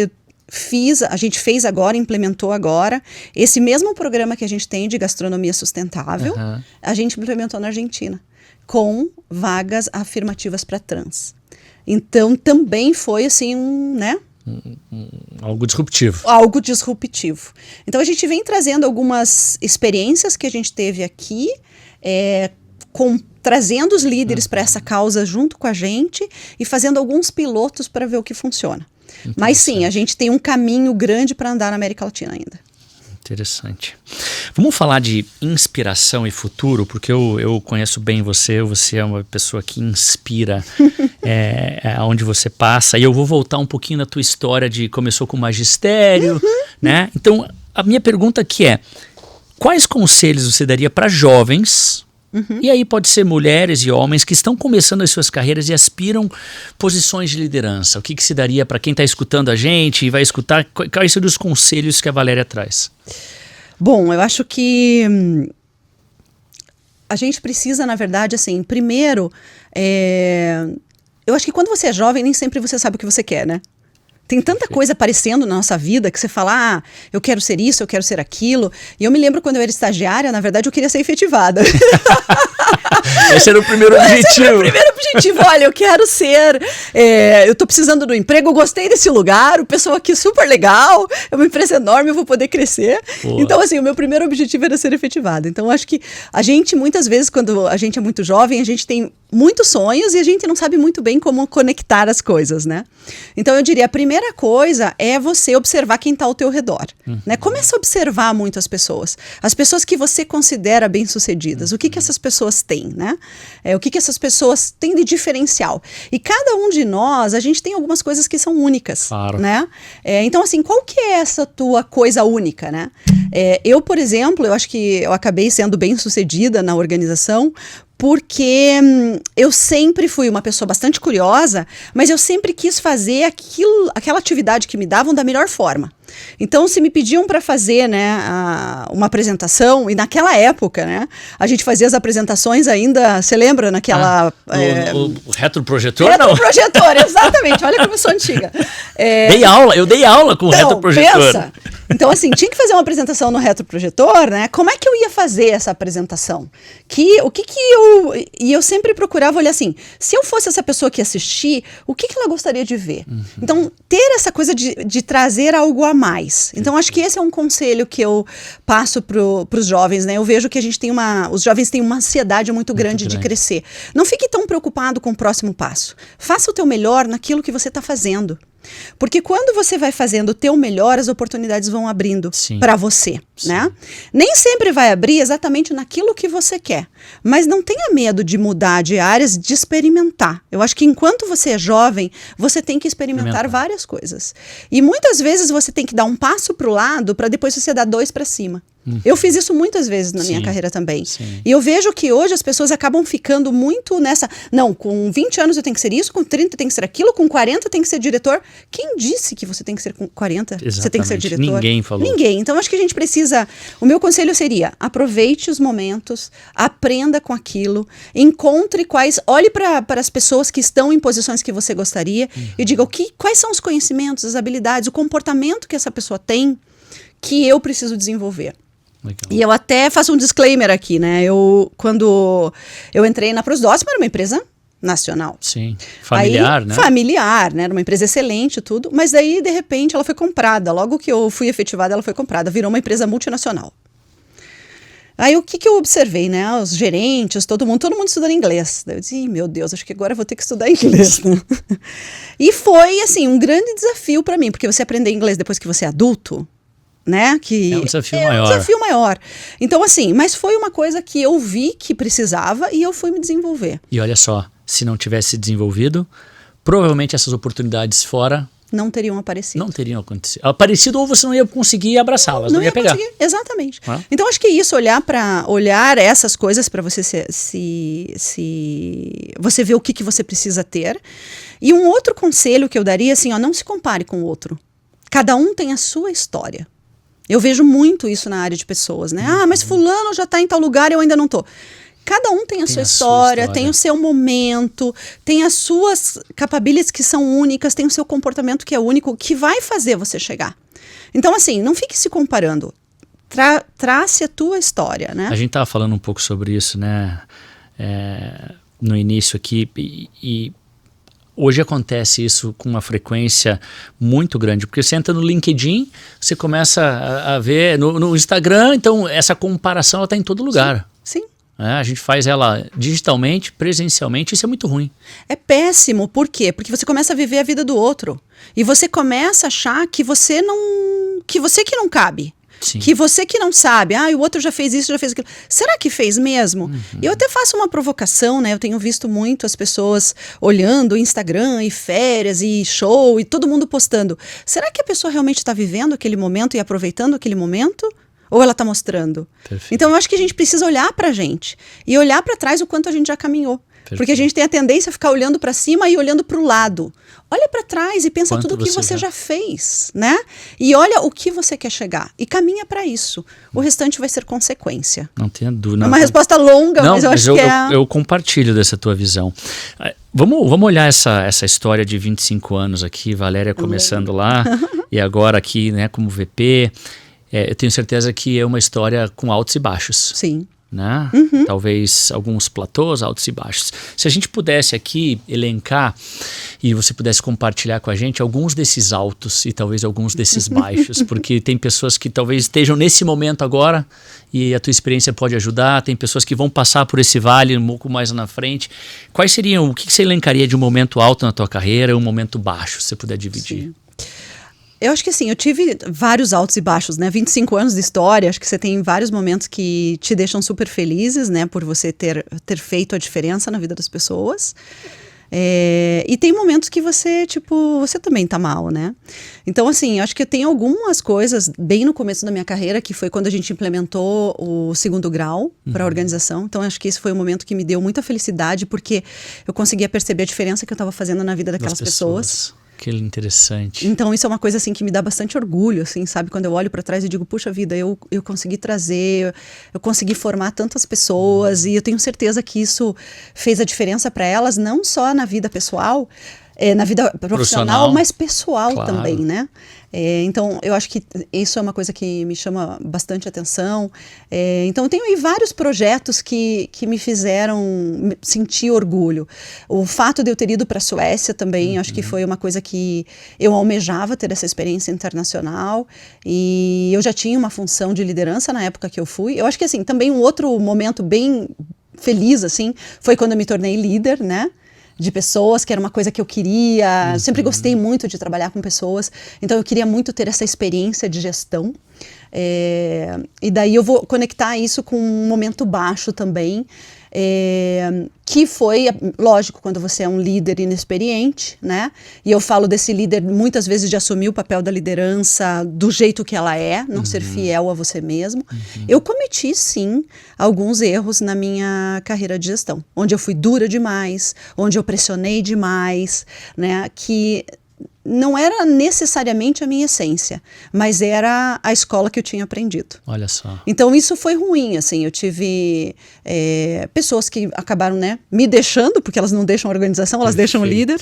a gente fez agora, implementou agora, esse mesmo programa que a gente tem de gastronomia sustentável, a gente implementou na Argentina, com vagas afirmativas para trans. Então, também foi assim, algo disruptivo. Algo disruptivo. Então, a gente vem trazendo algumas experiências que a gente teve aqui, trazendo os líderes para essa causa junto com a gente e fazendo alguns pilotos para ver o que funciona. Mas sim, a gente tem um caminho grande para andar na América Latina ainda. Interessante. Vamos falar de inspiração e futuro, porque eu conheço bem você é uma pessoa que inspira aonde você passa, e eu vou voltar um pouquinho na tua história de começou com magistério, né? Então, a minha pergunta aqui é, quais conselhos você daria para jovens, e aí pode ser mulheres e homens que estão começando as suas carreiras e aspiram posições de liderança? O que se daria para quem está escutando a gente e vai escutar? Quais são os conselhos que a Valéria traz? Bom, eu acho que a gente precisa, na verdade, assim, primeiro, eu acho que quando você é jovem, nem sempre você sabe o que você quer, né? Tem tanta coisa aparecendo na nossa vida que você fala, eu quero ser isso, eu quero ser aquilo. E eu me lembro quando eu era estagiária, na verdade eu queria ser efetivada. Esse era o primeiro objetivo. Esse era o primeiro objetivo. Olha, eu quero ser, eu tô precisando do emprego, eu gostei desse lugar, o pessoal aqui é super legal, é uma empresa enorme, eu vou poder crescer. Boa. Então, assim, o meu primeiro objetivo era ser efetivada. Então, acho que a gente, muitas vezes, quando a gente é muito jovem, a gente tem muitos sonhos e a gente não sabe muito bem como conectar as coisas, né? Então eu diria, a primeira coisa é você observar quem está ao teu redor, né? Começa a observar muito as pessoas que você considera bem-sucedidas, o que essas pessoas têm, né? O que essas pessoas têm de diferencial. E cada um de nós, a gente tem algumas coisas que são únicas, claro, né? Então assim, qual que é essa tua coisa única, né? Eu, por exemplo, eu acho que eu acabei sendo bem-sucedida na organização porque eu sempre fui uma pessoa bastante curiosa, mas eu sempre quis fazer aquela atividade que me davam da melhor forma. Então, se me pediam para fazer, né, uma apresentação, e naquela época, né, a gente fazia as apresentações ainda, você lembra naquela... o retroprojetor? Retroprojetor, exatamente, olha como eu sou antiga. Eu dei aula com o retroprojetor. Pensa. Então, assim, tinha que fazer uma apresentação no retroprojetor, né? Como é que eu ia fazer essa apresentação? E eu sempre procurava olhar assim, se eu fosse essa pessoa que ia assistir, o que ela gostaria de ver? Então, ter essa coisa de trazer algo a mais. Então, acho que esse é um conselho que eu passo para os jovens, né? Eu vejo que os jovens têm uma ansiedade muito grande de crescer. Não fique tão preocupado com o próximo passo. Faça o teu melhor naquilo que você está fazendo. Porque quando você vai fazendo o teu melhor, as oportunidades vão abrindo para você, né? Nem sempre vai abrir exatamente naquilo que você quer, mas não tenha medo de mudar de áreas, de experimentar. Eu acho que enquanto você é jovem, você tem que experimentar várias coisas. E muitas vezes você tem que dar um passo para o lado para depois você dar 2 para cima. Eu fiz isso muitas vezes na minha carreira também. E eu vejo que hoje as pessoas acabam ficando muito nessa... Não, com 20 anos eu tenho que ser isso, com 30 tem que ser aquilo, com 40 tem que ser diretor. Quem disse que você tem que ser com 40? Exatamente. Você tem que ser diretor? Ninguém falou. Ninguém. Então acho que a gente precisa... O meu conselho seria, aproveite os momentos, aprenda com aquilo, encontre olhe para as pessoas que estão em posições que você gostaria e diga quais são os conhecimentos, as habilidades, o comportamento que essa pessoa tem que eu preciso desenvolver. Legal. E eu até faço um disclaimer aqui, né? Quando eu entrei na Prosdóxima, era uma empresa nacional. Sim, familiar, né? Familiar, né? Era uma empresa excelente e tudo, mas daí, de repente, ela foi comprada. Logo que eu fui efetivada, ela foi comprada, virou uma empresa multinacional. Aí o que eu observei, né? Os gerentes, todo mundo estudando inglês. Daí eu disse, meu Deus, acho que agora eu vou ter que estudar inglês. Né? E foi, assim, um grande desafio para mim, porque você aprender inglês depois que você é adulto, né? Que é um desafio maior. Um desafio maior. Então, assim, mas foi uma coisa que eu vi que precisava e eu fui me desenvolver. E olha só, se não tivesse desenvolvido, provavelmente essas oportunidades fora não teriam aparecido. Não teriam aparecido ou você não ia conseguir abraçá-las, não ia pegar. Conseguir. Exatamente. Então, acho que isso, olhar essas coisas para você você ver o que você precisa ter. E um outro conselho que eu daria, assim, não se compare com o outro. Cada um tem a sua história. Eu vejo muito isso na área de pessoas, né? Mas fulano já está em tal lugar e eu ainda não estou. Cada um tem a sua história, tem o seu momento, tem as suas capabilities que são únicas, tem o seu comportamento que é único, que vai fazer você chegar. Então, assim, não fique se comparando. Trace a tua história, né? A gente estava falando um pouco sobre isso, né? No início aqui, e hoje acontece isso com uma frequência muito grande, porque você entra no LinkedIn, você começa a ver no Instagram, então essa comparação está em todo lugar. Sim. A gente faz ela digitalmente, presencialmente, isso é muito ruim. É péssimo, por quê? Porque você começa a viver a vida do outro. E você começa a achar que você que não cabe. Sim. Que você que não sabe, o outro já fez isso, já fez aquilo. Será que fez mesmo? Eu até faço uma provocação, né? Eu tenho visto muito as pessoas olhando o Instagram e férias e show e todo mundo postando. Será que a pessoa realmente está vivendo aquele momento e aproveitando aquele momento? Ou ela está mostrando? Perfeito. Então eu acho que a gente precisa olhar para a gente e olhar para trás o quanto a gente já caminhou. Perfeito. Porque a gente tem a tendência a ficar olhando para cima e olhando para o lado. Olha para trás e pensa tudo o que você já fez, né? E olha o que você quer chegar. E caminha para isso. O restante vai ser consequência. Não tenha dúvida. É uma resposta longa, mas eu acho que eu compartilho dessa tua visão. Vamos olhar essa história de 25 anos aqui, Valéria começando lá e agora aqui, né, como VP. Eu tenho certeza que é uma história com altos e baixos. Sim. né? Talvez alguns platôs, altos e baixos. Se a gente pudesse aqui elencar e você pudesse compartilhar com a gente alguns desses altos e talvez alguns desses baixos, porque tem pessoas que talvez estejam nesse momento agora e a tua experiência pode ajudar, tem pessoas que vão passar por esse vale um pouco mais na frente. Quais seriam, o que você elencaria de um momento alto na tua carreira e um momento baixo, se você puder dividir? Sim. Eu acho que assim, eu tive vários altos e baixos, né? 25 anos de história, acho que você tem vários momentos que te deixam super felizes, né? Por você ter feito a diferença na vida das pessoas. E tem momentos que você, tipo, você também tá mal, né? Então, assim, acho que eu tenho algumas coisas bem no começo da minha carreira, que foi quando a gente implementou o 2º grau para a organização. Então, acho que esse foi um momento que me deu muita felicidade, porque eu conseguia perceber a diferença que eu estava fazendo na vida daquelas pessoas. Que interessante. Então isso é uma coisa assim que me dá bastante orgulho, assim, sabe? Quando eu olho para trás e digo, puxa vida, eu consegui trazer, eu consegui formar tantas pessoas e eu tenho certeza que isso fez a diferença para elas, não só na vida pessoal, na vida profissional, mas pessoal também, né? Então, eu acho que isso é uma coisa que me chama bastante atenção. Então, eu tenho aí vários projetos que me fizeram sentir orgulho. O fato de eu ter ido para a Suécia também, acho que foi uma coisa que eu almejava ter essa experiência internacional. E eu já tinha uma função de liderança na época que eu fui. Eu acho que, assim, também um outro momento bem feliz, assim, foi quando eu me tornei líder, né? De pessoas, que era uma coisa que eu queria, sempre gostei muito de trabalhar com pessoas, então eu queria muito ter essa experiência de gestão, e daí eu vou conectar isso com um momento baixo também, que foi, lógico, quando você é um líder inexperiente, né, e eu falo desse líder muitas vezes de assumir o papel da liderança do jeito que ela é, não ser fiel a você mesmo. Eu cometi, sim, alguns erros na minha carreira de gestão, onde eu fui dura demais, onde eu pressionei demais, né, que não era necessariamente a minha essência, mas era a escola que eu tinha aprendido. Olha só. Então isso foi ruim, assim, eu tive pessoas que acabaram, né, me deixando, porque elas não deixam a organização, elas deixam o líder.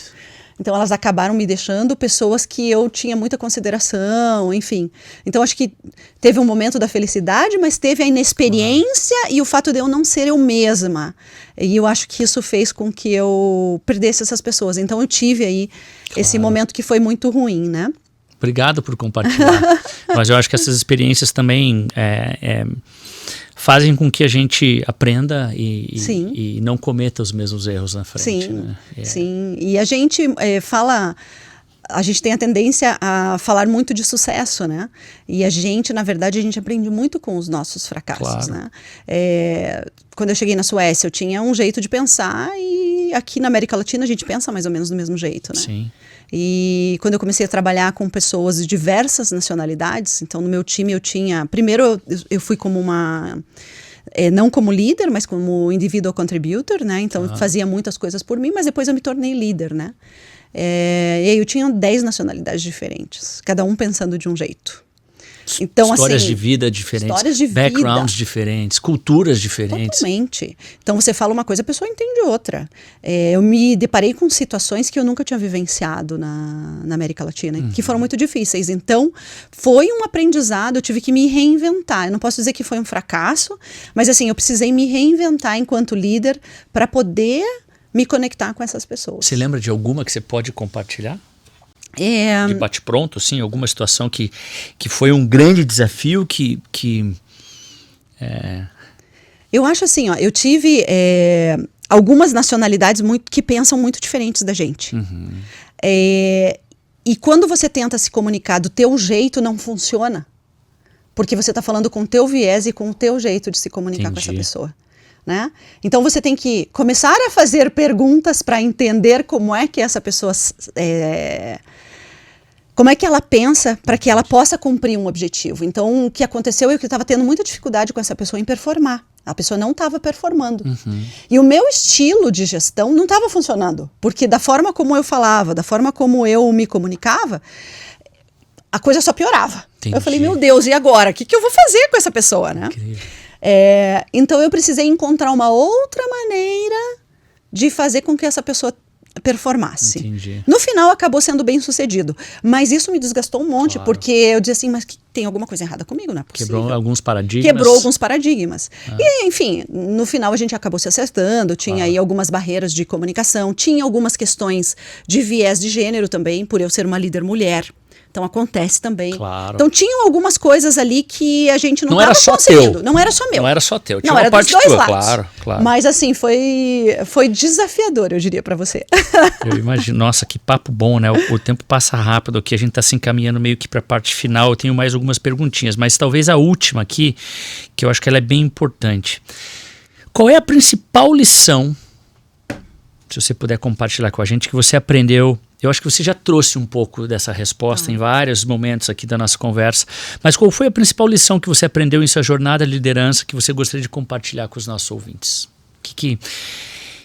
Então elas acabaram me deixando, pessoas que eu tinha muita consideração, enfim. Então acho que teve um momento da felicidade, mas teve a inexperiência e o fato de eu não ser eu mesma. E eu acho que isso fez com que eu perdesse essas pessoas. Então eu tive aí esse momento que foi muito ruim, né? Obrigado por compartilhar. Mas eu acho que essas experiências também fazem com que a gente aprenda e não cometa os mesmos erros na frente. Sim, né? sim. E a gente a gente tem a tendência a falar muito de sucesso, né? E a gente, na verdade, a gente aprende muito com os nossos fracassos, né? Quando eu cheguei na Suécia, eu tinha um jeito de pensar e aqui na América Latina a gente pensa mais ou menos do mesmo jeito, né? Sim. E quando eu comecei a trabalhar com pessoas de diversas nacionalidades, então no meu time eu tinha... Primeiro eu fui como uma... não como líder, mas como individual contributor, né? Então eu fazia muitas coisas por mim, mas depois eu me tornei líder, né? E aí eu tinha 10 nacionalidades diferentes, cada um pensando de um jeito. Então, histórias assim, de vida diferentes, histórias de backgrounds diferentes, culturas diferentes. Totalmente. Então você fala uma coisa, a pessoa entende outra. Eu me deparei com situações que eu nunca tinha vivenciado na América Latina, que foram muito difíceis. Então foi um aprendizado, eu tive que me reinventar. Eu não posso dizer que foi um fracasso, mas assim, eu precisei me reinventar enquanto líder para poder me conectar com essas pessoas. Você lembra de alguma que você pode compartilhar? De bate-pronto, assim, alguma situação que foi um grande desafio Eu acho assim, ó, eu tive algumas nacionalidades que pensam muito diferentes da gente. E quando você tenta se comunicar do teu jeito, não funciona. Porque você está falando com o teu viés e com o teu jeito de se comunicar com essa pessoa. Né? Então você tem que começar a fazer perguntas para entender como é que essa pessoa como é que ela pensa para que ela possa cumprir um objetivo. Então o que aconteceu é que eu estava tendo muita dificuldade com essa pessoa em performar. A pessoa não estava performando. E o meu estilo de gestão não estava funcionando, porque da forma como eu falava, da forma como eu me comunicava, a coisa só piorava. Entendi. Eu falei, meu Deus, e agora? O que eu vou fazer com essa pessoa, né? Incrível. Então eu precisei encontrar uma outra maneira de fazer com que essa pessoa performasse. Entendi. No final acabou sendo bem sucedido, mas isso me desgastou um monte, Claro. porque eu disse assim, mas tem alguma coisa errada comigo, não é possível. Quebrou alguns paradigmas. Quebrou alguns paradigmas. E, enfim, no final a gente acabou se acertando, tinha aí algumas barreiras de comunicação, tinha algumas questões de viés de gênero também, por eu ser uma líder mulher. Então acontece também. Claro. Então tinham algumas coisas ali que a gente não era estava só conseguindo. teu. Não era só meu. Não era só teu. Tinha Não, uma era dos parte dois tua, lados. claro. Mas assim, foi desafiador, eu diria pra você. Eu imagino. Nossa, que papo bom, né? O tempo passa rápido aqui, a gente tá se encaminhando meio que pra parte final. Eu tenho mais algumas perguntinhas, mas talvez a última aqui, que eu acho que ela é bem importante. Qual é a principal lição, se você puder compartilhar com a gente, que você aprendeu? Eu acho que você já trouxe um pouco dessa resposta em vários momentos aqui da nossa conversa, mas qual foi a principal lição que você aprendeu em sua jornada de liderança que você gostaria de compartilhar com os nossos ouvintes? O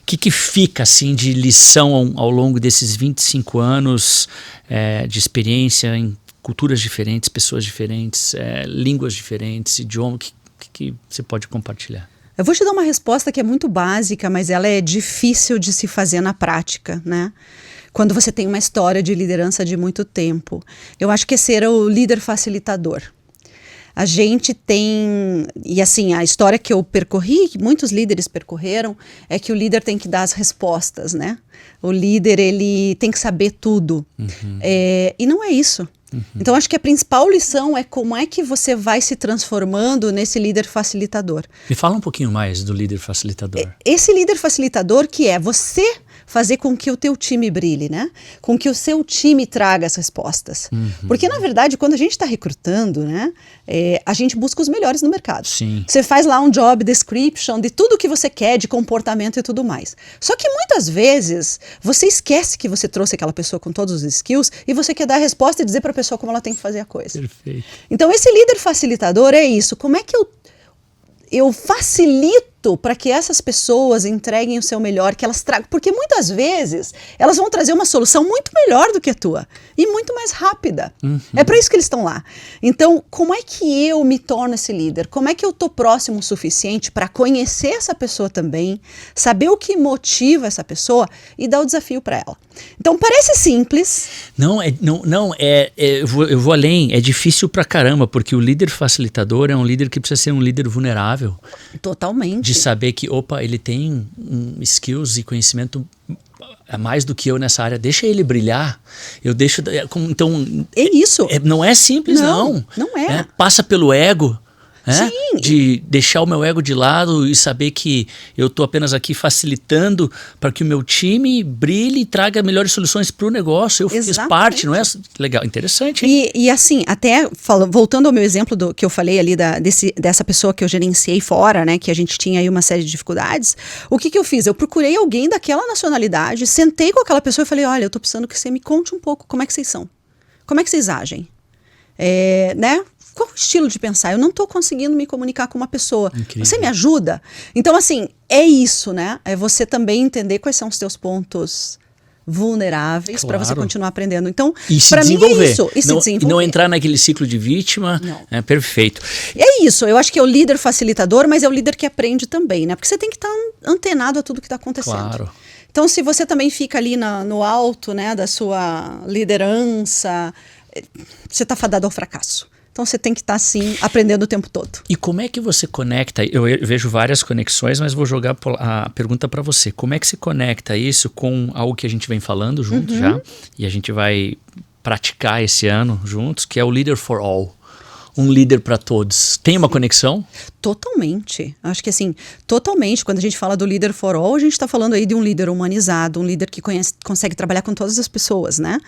que fica assim de lição ao longo desses 25 anos de experiência em culturas diferentes, pessoas diferentes, línguas diferentes, idioma, que você pode compartilhar? Eu vou te dar uma resposta que é muito básica, mas ela é difícil de se fazer na prática, né? Quando você tem uma história de liderança de muito tempo. Eu acho que é ser o líder facilitador. A gente tem, e assim, a história que eu percorri, que muitos líderes percorreram, é que o líder tem que dar as respostas, né? O líder, ele tem que saber tudo. E não é isso. Então, acho que a principal lição é como é que você vai se transformando nesse líder facilitador. Me fala um pouquinho mais do líder facilitador. Esse líder facilitador que é você fazer com que o teu time brilhe, né? Com que o seu time traga as respostas. Porque, na verdade, quando a gente está recrutando, né? A gente busca os melhores no mercado. Sim. Você faz lá um job description de tudo que você quer, de comportamento e tudo mais. Só que muitas vezes você esquece que você trouxe aquela pessoa com todos os skills e você quer dar a resposta e dizer para a pessoa como ela tem que fazer a coisa. Perfeito. Então, esse líder facilitador é isso. Como é que eu facilito para que essas pessoas entreguem o seu melhor, que elas tragam, porque muitas vezes elas vão trazer uma solução muito melhor do que a tua e muito mais rápida. É para isso que eles estão lá. Então, como é que eu me torno esse líder? Como é que eu tô próximo o suficiente para conhecer essa pessoa também, saber o que motiva essa pessoa e dar o desafio para ela? Então, parece simples. Eu vou além. É difícil pra caramba, porque o líder facilitador é um líder que precisa ser um líder vulnerável. Totalmente. De saber que, ele tem skills e conhecimento a mais do que eu nessa área. Deixa ele brilhar. Então, é isso. Não é simples, não. Não é. Passa pelo ego. Sim. De deixar o meu ego de lado e saber que eu estou apenas aqui facilitando para que o meu time brilhe e traga melhores soluções para o negócio. Eu fiz parte, não é? Legal, interessante, hein? E assim, até voltando ao meu exemplo que eu falei ali dessa pessoa que eu gerenciei fora, né? Que a gente tinha aí uma série de dificuldades. O que eu fiz? Eu procurei alguém daquela nacionalidade, sentei com aquela pessoa e falei, olha, eu tô precisando que você me conte um pouco como é que vocês são. Como é que vocês agem? Né? Qual o estilo de pensar? Eu não estou conseguindo me comunicar com uma pessoa. Incrível. Você me ajuda? Então, assim, é isso, né? É você também entender quais são os teus pontos vulneráveis para você continuar aprendendo. Então, para mim é isso. E se desenvolver. E não entrar naquele ciclo de vítima. Não. É perfeito. É isso. Eu acho que é o líder facilitador, mas é o líder que aprende também, né? Porque você tem que estar antenado a tudo que está acontecendo. Claro. Então, se você também fica ali no alto, né, da sua liderança, você está fadado ao fracasso. Então você tem que estar, assim, aprendendo o tempo todo. E como é que você conecta? Eu vejo várias conexões, mas vou jogar a pergunta para você. Como é que se conecta isso com algo que a gente vem falando juntos já? E a gente vai praticar esse ano juntos, que é o Leader for All. Um líder para todos. Tem uma conexão? Totalmente. Acho que assim, totalmente. Quando a gente fala do Leader for All, a gente está falando aí de um líder humanizado, um líder que consegue trabalhar com todas as pessoas, né?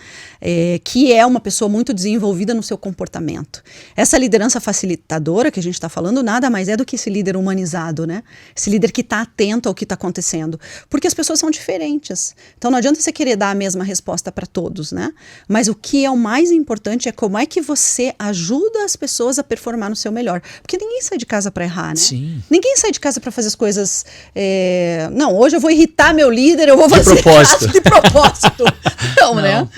Que é uma pessoa muito desenvolvida no seu comportamento. Essa liderança facilitadora que a gente está falando nada mais é do que esse líder humanizado, né? Esse líder que está atento ao que está acontecendo. Porque as pessoas são diferentes. Então não adianta você querer dar a mesma resposta para todos, né? Mas o que é o mais importante é como é que você ajuda as pessoas a performar no seu melhor. Porque ninguém sai de casa para errar, né? Sim. Ninguém sai de casa para fazer as coisas... Não, hoje eu vou irritar meu líder, eu vou fazer propósito. de propósito. Não, né?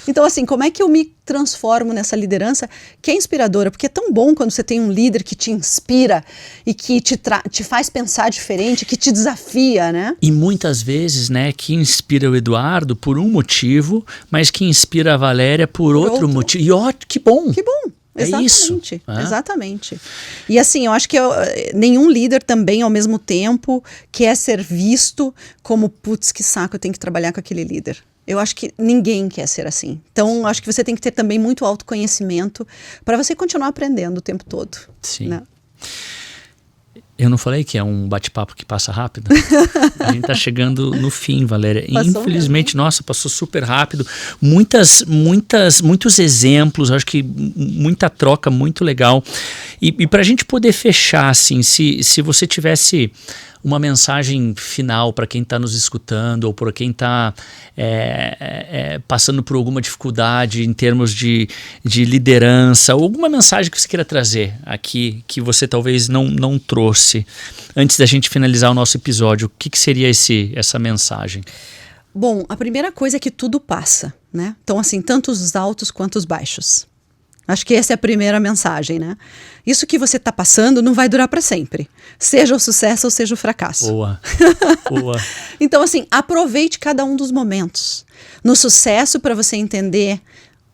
Então, assim, como é que eu me transformo nessa liderança que é inspiradora? Porque é tão bom quando você tem um líder que te inspira e que te faz pensar diferente, que te desafia, né? E muitas vezes, né, que inspira o Eduardo por um motivo, mas que inspira a Valéria por outro motivo. E ó, que bom! Que bom! Exatamente, isso. Exatamente. E assim, eu acho que nenhum líder também, ao mesmo tempo, quer ser visto como, putz, que saco, eu tenho que trabalhar com aquele líder. Eu acho que ninguém quer ser assim. Então, acho que você tem que ter também muito autoconhecimento para você continuar aprendendo o tempo todo. Sim. Né? Eu não falei que é um bate-papo que passa rápido? A gente tá chegando no fim, Valéria. Passou Infelizmente, nossa, passou super rápido. Muitos exemplos, acho que muita troca, muito legal. E para a gente poder fechar, assim, se você tivesse uma mensagem final para quem está nos escutando ou para quem está passando por alguma dificuldade em termos de liderança, ou alguma mensagem que você queira trazer aqui que você talvez não trouxe antes da gente finalizar o nosso episódio, o que seria essa mensagem? Bom, a primeira coisa é que tudo passa, né? Então, assim, tanto os altos quanto os baixos. Acho que essa é a primeira mensagem, né? Isso que você está passando não vai durar para sempre. Seja o sucesso ou seja o fracasso. Boa, boa. Então, assim, aproveite cada um dos momentos. No sucesso, para você entender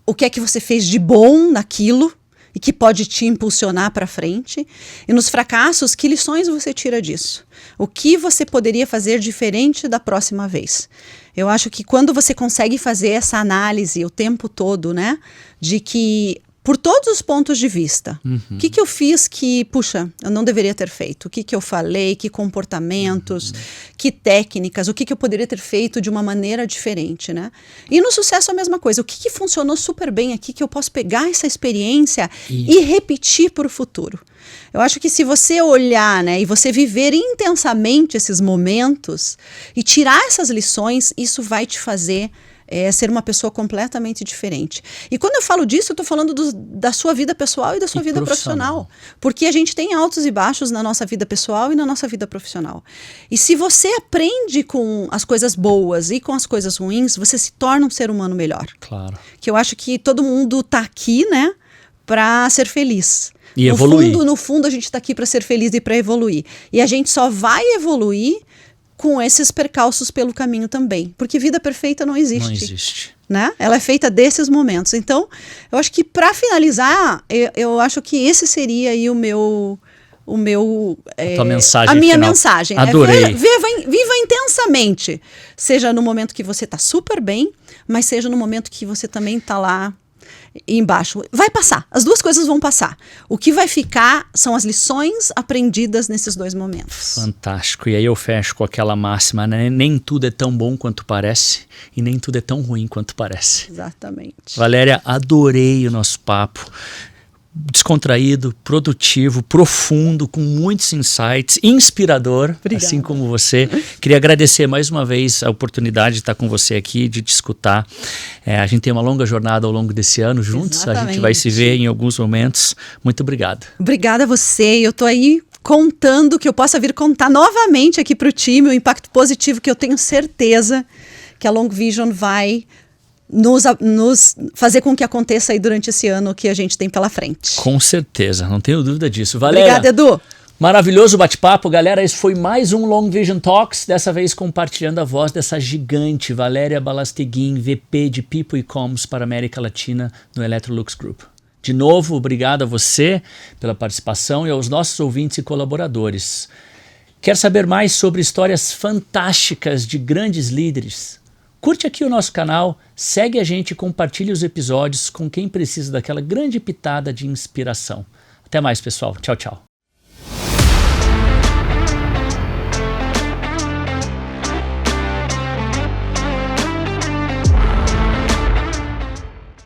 o que é que você fez de bom naquilo e que pode te impulsionar para frente. E nos fracassos, que lições você tira disso? O que você poderia fazer diferente da próxima vez? Eu acho que quando você consegue fazer essa análise o tempo todo, né? De que por todos os pontos de vista. O que eu fiz que, puxa, eu não deveria ter feito? O que eu falei? Que comportamentos? Que técnicas? O que eu poderia ter feito de uma maneira diferente, né? E no sucesso a mesma coisa. O que funcionou super bem aqui que eu posso pegar essa experiência e repetir para o futuro? Eu acho que se você olhar, né, e você viver intensamente esses momentos e tirar essas lições, isso vai te fazer ser uma pessoa completamente diferente. E quando eu falo disso, eu estou falando da sua vida pessoal e da sua vida profissional. Porque a gente tem altos e baixos na nossa vida pessoal e na nossa vida profissional. E se você aprende com as coisas boas e com as coisas ruins, você se torna um ser humano melhor. Claro. Que eu acho que todo mundo está aqui, né, para ser feliz. E evoluir. No fundo, a gente está aqui para ser feliz e para evoluir. E a gente só vai evoluir com esses percalços pelo caminho também. Porque vida perfeita não existe. Não existe. Né? Ela é feita desses momentos. Então, eu acho que para finalizar, eu acho que esse seria aí a tua mensagem a minha final. mensagem. Adorei. Viva intensamente. Seja no momento que você está super bem, mas seja no momento que você também está lá embaixo. Vai passar. As duas coisas vão passar. O que vai ficar são as lições aprendidas nesses dois momentos. Fantástico. E aí eu fecho com aquela máxima, né? Nem tudo é tão bom quanto parece e nem tudo é tão ruim quanto parece. Exatamente. Valéria, adorei o nosso papo. Descontraído, produtivo, profundo, com muitos insights, inspirador, Obrigada. Assim como você. Queria agradecer mais uma vez a oportunidade de estar com você aqui, de te escutar. A gente tem uma longa jornada ao longo desse ano juntos. Exatamente. A gente vai se ver em alguns momentos. Muito obrigado. Obrigada a você. Eu tô aí contando que eu possa vir contar novamente aqui para o time o impacto positivo que eu tenho certeza que a Long Vision vai nos fazer com que aconteça aí durante esse ano que a gente tem pela frente. Com certeza, não tenho dúvida disso. Valéria, obrigada, Edu. Maravilhoso bate-papo, galera. Esse foi mais um Long Vision Talks, dessa vez compartilhando a voz dessa gigante, Valéria Balasteguin, VP de People e Comms para a América Latina no Electrolux Group. De novo, obrigado a você pela participação e aos nossos ouvintes e colaboradores. Quer saber mais sobre histórias fantásticas de grandes líderes? Curte aqui o nosso canal, segue a gente e compartilhe os episódios com quem precisa daquela grande pitada de inspiração. Até mais, pessoal. Tchau, tchau.